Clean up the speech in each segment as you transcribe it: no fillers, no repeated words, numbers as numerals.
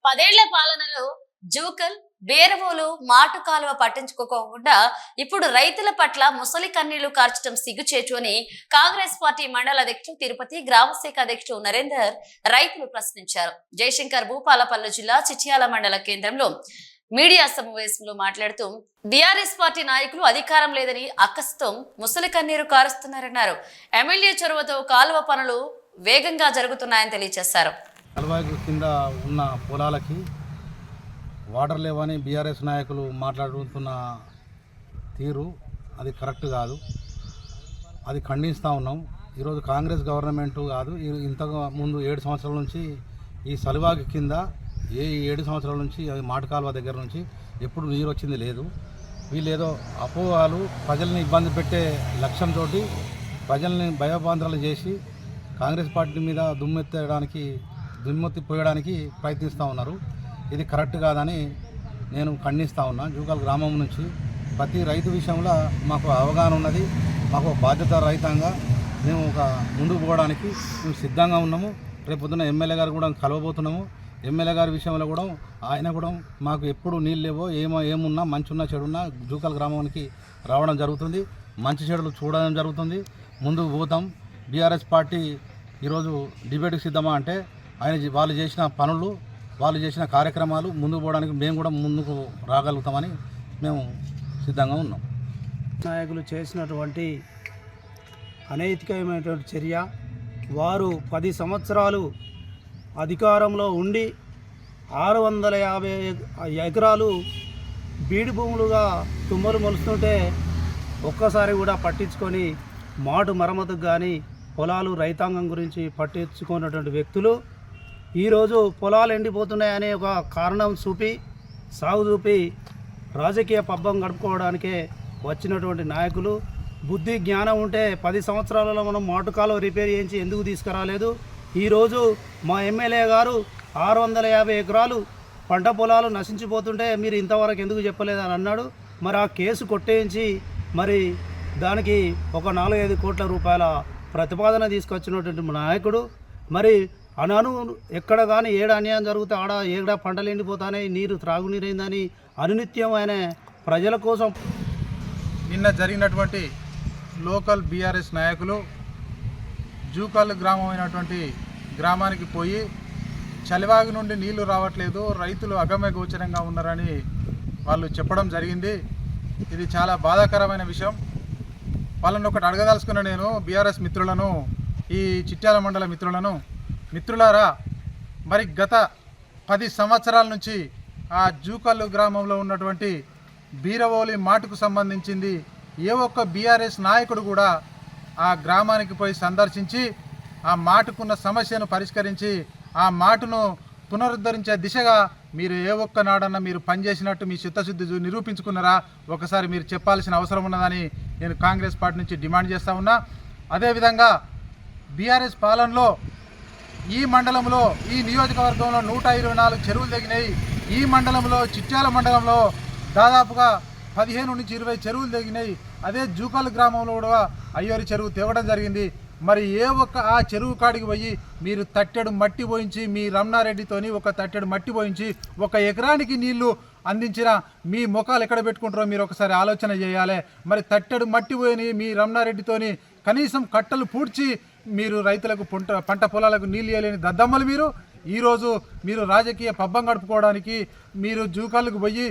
10 ఏళ్ల పాలనలో జూకల్ బేరవోలు మాటు కాలువ పట్టించుకోకుండా ఇప్పుడు రైతుల పట్ల ముసలి కన్నీళ్లు కార్చడం సిగ్గుచేటు అని కాంగ్రెస్ పార్టీ మండల అధ్యక్షుడు తిరుపతి గ్రామశాఖ అధ్యక్షుడు నరేందర్ రైతులు ప్రశ్నించారు. జయశంకర్ భూపాలపల్లి జిల్లా చిట్యాల మండల కేంద్రంలో మీడియా సమావేశంలో మాట్లాడుతూ బీఆర్ఎస్ పార్టీ నాయకులు అధికారం లేదని అక్కసుతో ముసలి కన్నీరు కారుస్తున్నారన్నారు. ఎమ్మెల్యే చొరవతో కాలువ పనులు వేగంగా జరుగుతున్నాయని తెలియజేశారు. కింద ఉన్న పొలాలకి వాటర్ లేవని బీఆర్ఎస్ నాయకులు మాట్లాడుతున్న తీరు అది కరెక్ట్ కాదు. అది ఖండిస్తూ ఉన్నాం. ఈరోజు కాంగ్రెస్ గవర్నమెంట్ కాదు, ఇంతకు ముందు 7 సంవత్సరాల నుంచి ఈ సలువాగి కింద 7 సంవత్సరాల నుంచి అది మాటకాలువ దగ్గర నుంచి ఎప్పుడు నీరు వచ్చింది లేదు. వీళ్ళు ఏదో అపోహలు ప్రజల్ని ఇబ్బంది పెట్టే లక్ష్యంతో ప్రజల్ని భయభ్రాంతులు చేసి కాంగ్రెస్ పార్టీ మీద దుమ్మెత్తి పోయడానికి ప్రయత్నిస్తూ ఉన్నారు. ఇది కరెక్ట్ కాదని నేను ఖండిస్తూ ఉన్నా. జూకల్ గ్రామం నుంచి ప్రతి రైతు విషయంలో మాకు అవగాహన ఉన్నది. మాకు బాధ్యత రైతంగా మేము ముందుకు పోవడానికి మేము సిద్ధంగా ఉన్నాము. రేపు పొద్దున్న ఎమ్మెల్యే గారు కూడా కలవబోతున్నాము. ఎమ్మెల్యే గారి విషయంలో కూడా ఆయన కూడా మాకు ఎప్పుడు నీళ్ళు లేవో ఏమున్నా మంచి ఉన్నా చెడున్నా జూకల్ గ్రామానికి రావడం జరుగుతుంది. మంచి చెడులు చూడడం జరుగుతుంది. ముందుకు పోతాం. బీఆర్ఎస్ పార్టీ ఈరోజు డిబేట్కి సిద్ధమా అంటే వాళ్ళు చేసిన పనులు, వాళ్ళు చేసిన కార్యక్రమాలు ముందుకు పోవడానికి మేము కూడా ముందుకు రాగలుగుతామని మేము సిద్ధంగా ఉన్నాం. నాయకులు చేసినటువంటి అనైతికమైనటువంటి చర్య, వారు 10 సంవత్సరాలు అధికారంలో ఉండి 650 ఎకరాలు బీడు భూములుగా తుమ్మలు మొలుస్తుంటే ఒక్కసారి కూడా పట్టించుకొని మాటు మరమ్మతుకు కానీ పొలాలు రైతాంగం గురించి పట్టించుకున్నటువంటి వ్యక్తులు ఈరోజు పొలాలు ఎండిపోతున్నాయనే ఒక కారణం సాగు చూపి రాజకీయ పబ్బం గడుపుకోవడానికే వచ్చినటువంటి నాయకులు. బుద్ధి జ్ఞానం ఉంటే 10 సంవత్సరాలలో మనం మాటుకాలు రిపేర్ చేయించి ఎందుకు తీసుకురాలేదు? ఈరోజు మా ఎమ్మెల్యే గారు 650 ఎకరాలు పంట పొలాలు నశించిపోతుంటే మీరు ఇంతవరకు ఎందుకు చెప్పలేదని అన్నాడు. మరి ఆ కేసు కొట్టేయించి మరి దానికి ఒక 4-5 కోట్ల రూపాయల ప్రతిపాదన తీసుకొచ్చినటువంటి నాయకుడు. మరి అను ఎక్కడ కానీ ఏడ అన్యాయం జరిగితే ఆడ ఏడ పంటలు ఎండిపోతానే, నీరు త్రాగునీరైందని అనునిత్యం ఆయన ప్రజల కోసం. నిన్న జరిగినటువంటి లోకల్ బీఆర్ఎస్ నాయకులు జూకల్ గ్రామం అయినటువంటి గ్రామానికి పోయి చలివాగి నుండి నీళ్లు రావట్లేదు, రైతులు అగమ్య గోచరంగా ఉన్నారని వాళ్ళు చెప్పడం జరిగింది. ఇది చాలా బాధాకరమైన విషయం. వాళ్ళని ఒకటి అడగదలుచుకున్న నేను బీఆర్ఎస్ మిత్రులను, ఈ చిట్యాల మండల మిత్రులారా, మరి గత 10 సంవత్సరాల నుంచి ఆ జూకల్లు గ్రామంలో ఉన్నటువంటి బీరవోలి మాటుకు సంబంధించింది ఏ ఒక్క బీఆర్ఎస్ నాయకుడు కూడా ఆ గ్రామానికి పోయి సందర్శించి ఆ మాటుకున్న సమస్యను పరిష్కరించి ఆ మాటును పునరుద్ధరించే దిశగా మీరు ఏ ఒక్క నాడన్నా మీరు పనిచేసినట్టు మీ చిత్తశుద్ధి నిరూపించుకున్నారా? ఒకసారి మీరు చెప్పాల్సిన అవసరం ఉన్నదని నేను కాంగ్రెస్ పార్టీ నుంచి డిమాండ్ చేస్తూ ఉన్నా. అదేవిధంగా బీఆర్ఎస్ పాలనలో ఈ మండలంలో, ఈ నియోజకవర్గంలో 124 చెరువులు తెగినాయి. ఈ మండలంలో, చిట్యాల మండలంలో దాదాపుగా 15 నుంచి 20 చెరువులు తెగినాయి. అదే జూకల్ గ్రామంలో కూడా అయ్యోరి చెరువు తేవడం జరిగింది. మరి ఏ ఒక్క ఆ చెరువు కాడికి పోయి మీరు తట్టెడు మట్టి పోయించి, మీ రమణారెడ్డితోని ఒక తట్టెడు మట్టి పోయించి 1 ఎకరానికి నీళ్లు అందించిన మీ ముఖాలు ఎక్కడ పెట్టుకుంటారో మీరు ఒకసారి ఆలోచన చేయాలి. మరి తట్టెడు మట్టి పోయి మీ రమణారెడ్డితోని కనీసం కట్టలు పూడ్చి మీరు రైతులకు పంట పొలాలకు నీళ్ళు ఇవ్వలేని దద్దమ్మలు మీరు. ఈరోజు మీరు రాజకీయ పబ్బం గడుపుకోవడానికి మీరు జూకాలకు పోయి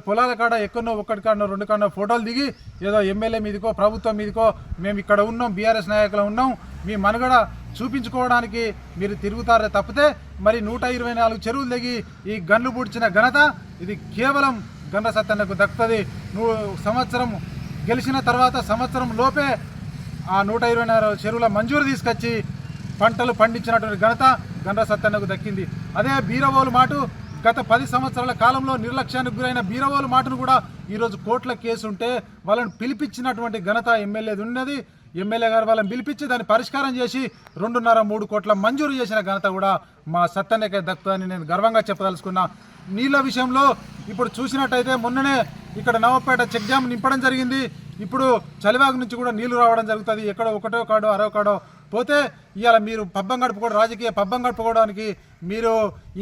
పొలాల కాడ ఎక్కడో 1 కాడనో 2 కాడనో ఫోటోలు దిగి ఏదో ఎమ్మెల్యే మీదకో ప్రభుత్వం మీదకో మేము ఇక్కడ ఉన్నాం, బీఆర్ఎస్ నాయకులు ఉన్నాం, మీ మనుగడ చూపించుకోవడానికి మీరు తిరుగుతారే తప్పితే మరి 124 చెరువులు దిగి ఈ గన్లు పూడ్చిన ఘనత ఇది కేవలం గండ్ర సత్తన్నకు దక్కుతుంది. సంవత్సరం గెలిచిన తర్వాత సంవత్సరం లోపే ఆ 124 చెరువుల మంజూరు తీసుకొచ్చి పంటలు పండించినటువంటి ఘనత గండ్ర సత్తన్నకు దక్కింది. అదే బీరవోలు మాటు గత 10 సంవత్సరాల కాలంలో నిర్లక్ష్యానికి గురైన బీరవోలు మాటను కూడా ఈరోజు కోర్టుల కేసు ఉంటే వాళ్ళని పిలిపించినటువంటి ఘనత ఎమ్మెల్యేది ఉన్నది. ఎమ్మెల్యే గారు వాళ్ళని పిలిపించి దాన్ని పరిష్కారం చేసి 2.5-3 కోట్ల మంజూరు చేసిన ఘనత కూడా మా సత్తన్నకే దక్కుతుందని నేను గర్వంగా చెప్పదలుచుకున్నా. నీళ్ళ విషయంలో ఇప్పుడు చూసినట్టయితే మొన్ననే ఇక్కడ నవపేట చెక్ డ్యామ్ నింపడం జరిగింది. ఇప్పుడు చలివాగు నుంచి కూడా నీళ్లు రావడం జరుగుతుంది. ఎక్కడో 1 కాడో 6 కాడో పోతే ఇవాళ మీరు పబ్బం గడుపుకోవడం రాజకీయ పబ్బం గడుపుకోవడానికి మీరు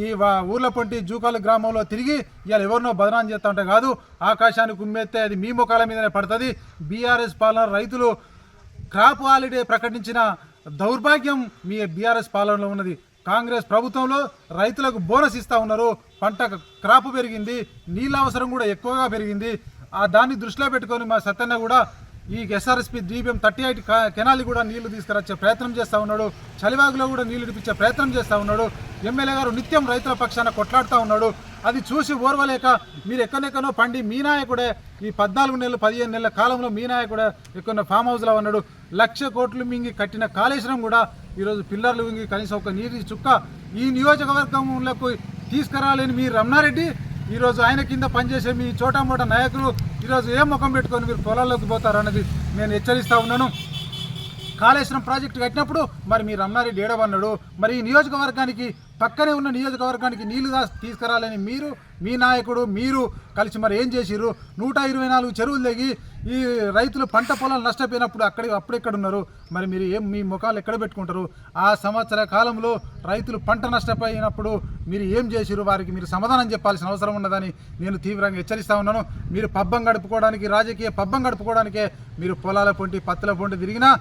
ఈ ఊర్ల పొంటి జూకాలు గ్రామంలో తిరిగి ఇవాళ ఎవరినో బదనాం చేస్తూ ఉంటే కాదు, ఆకాశానికి ఉమ్మెత్తే అది మీ ముఖాల మీదనే పడుతుంది. బీఆర్ఎస్ పాలన రైతులు క్రాప్ హాలిడే ప్రకటించిన దౌర్భాగ్యం మీ బీఆర్ఎస్ పాలనలో ఉన్నది. కాంగ్రెస్ ప్రభుత్వంలో రైతులకు బోనస్ ఇస్తూ ఉన్నారు, పంట క్రాప్ పెరిగింది, నీళ్ళ అవసరం కూడా ఎక్కువగా పెరిగింది. దాన్ని దృష్టిలో పెట్టుకొని మా సత్యన్న కూడా ఈ ఎస్ఆర్ఎస్పి DBM 38 కెనాలి కూడా నీళ్లు తీసుకురచ్చే ప్రయత్నం చేస్తూ ఉన్నాడు. చలివాగులో కూడా నీళ్లు ఇడిపించే ప్రయత్నం చేస్తూ ఉన్నాడు. ఎమ్మెల్యే గారు నిత్యం రైతుల పక్షాన కొట్లాడుతూ ఉన్నాడు. అది చూసి ఓర్వలేక మీరు ఎక్కడెక్కడో పండి మీ నాయకుడే ఈ 14 నెలలు 15 నెలల కాలంలో మీ నాయకుడే ఎక్కడ ఫామ్ హౌస్లో ఉన్నాడు. 1,00,000 కోట్లు మింగి కట్టిన కాళేశ్వరం కూడా ఈరోజు పిల్లర్లు మింగి కనీసం ఒక నీటి చుక్క ఈ నియోజకవర్గంలోకి తీసుకురాలేని మీ రమణారెడ్డి ఈరోజు ఆయన కింద పనిచేసే మీ చోటామోటా నాయకులు ఈరోజు ఏం ముఖం పెట్టుకొని మీరు పొలాల్లోకి పోతారు అన్నది నేను హెచ్చరిస్తూ ఉన్నాను. కాళేశ్వరం ప్రాజెక్టు కట్టినప్పుడు మరి మీ రమణారెడ్డి ఏడవన్నాడు. మరి ఈ నియోజకవర్గానికి పక్కనే ఉన్న నియోజకవర్గానికి నీళ్లు తీసుకురాలని మీరు మీ నాయకుడు మీరు కలిసి మరి ఏం చేసిర్రు? 124 చెరువులు తెగి ఈ రైతులు పంట పొలాలు నష్టపోయినప్పుడు అప్పుడెక్కడ ఉన్నారు? మరి మీరు మీ ముఖాలు ఎక్కడ పెట్టుకుంటారు? ఆ సంవత్సర కాలంలో రైతులు పంట నష్టపోయినప్పుడు మీరు ఏం చేసిర్రు? వారికి మీరు సమాధానం చెప్పాల్సిన అవసరం ఉన్నదని నేను తీవ్రంగా హెచ్చరిస్తూ ఉన్నాను. మీరు పబ్బం గడుపుకోవడానికి రాజకీయ పబ్బం గడుపుకోవడానికే మీరు పొలాల పొంటి పత్తుల పొంటి తిరిగినా